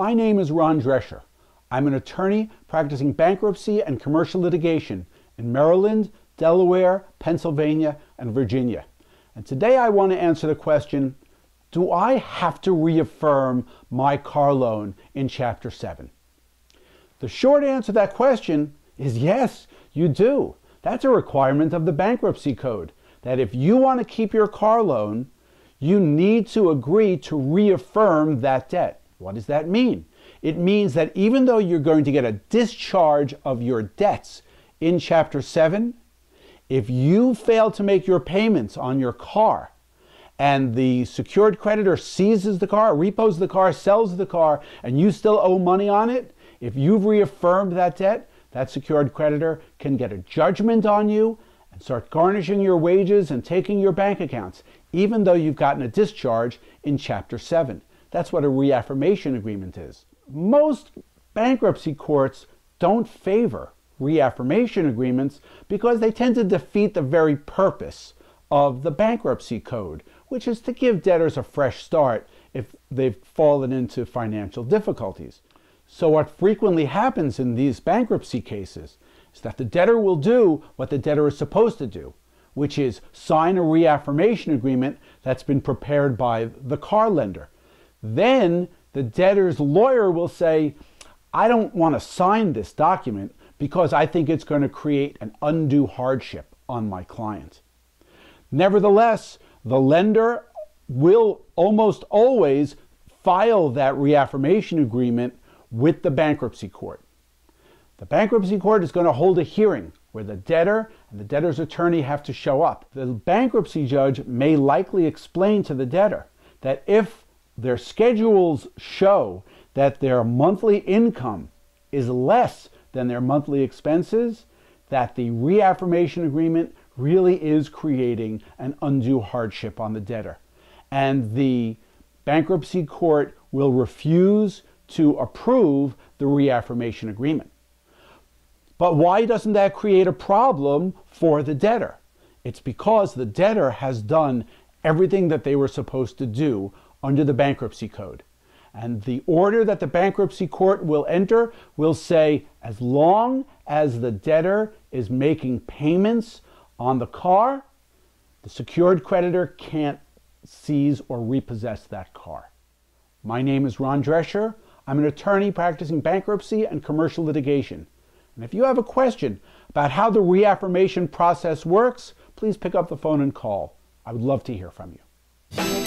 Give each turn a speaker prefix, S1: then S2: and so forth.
S1: My name is Ron Drescher. I'm an attorney practicing bankruptcy and commercial litigation in Maryland, Delaware, Pennsylvania, and Virginia. And today I want to answer the question, do I have to reaffirm my car loan in Chapter 7? The short answer to that question is yes, you do. That's a requirement of the Bankruptcy Code, that if you want to keep your car loan, you need to agree to reaffirm that debt. What does that mean? It means that even though you're going to get a discharge of your debts in Chapter 7, if you fail to make your payments on your car and the secured creditor seizes the car, repos the car, sells the car, and you still owe money on it, if you've reaffirmed that debt, that secured creditor can get a judgment on you and start garnishing your wages and taking your bank accounts, even though you've gotten a discharge in Chapter 7. That's what a reaffirmation agreement is. Most bankruptcy courts don't favor reaffirmation agreements because they tend to defeat the very purpose of the Bankruptcy Code, which is to give debtors a fresh start if they've fallen into financial difficulties. So what frequently happens in these bankruptcy cases is that the debtor will do what the debtor is supposed to do, which is sign a reaffirmation agreement that's been prepared by the car lender. Then the debtor's lawyer will say, I don't want to sign this document because I think it's going to create an undue hardship on my client. Nevertheless, the lender will almost always file that reaffirmation agreement with the bankruptcy court. The bankruptcy court is going to hold a hearing where the debtor and the debtor's attorney have to show up. The bankruptcy judge may likely explain to the debtor that if their schedules show that their monthly income is less than their monthly expenses, that the reaffirmation agreement really is creating an undue hardship on the debtor. And the bankruptcy court will refuse to approve the reaffirmation agreement. But why doesn't that create a problem for the debtor? It's because the debtor has done everything that they were supposed to do under the Bankruptcy Code. And the order that the bankruptcy court will enter will say, as long as the debtor is making payments on the car, the secured creditor can't seize or repossess that car. My name is Ron Drescher. I'm an attorney practicing bankruptcy and commercial litigation. And if you have a question about how the reaffirmation process works, please pick up the phone and call. I would love to hear from you.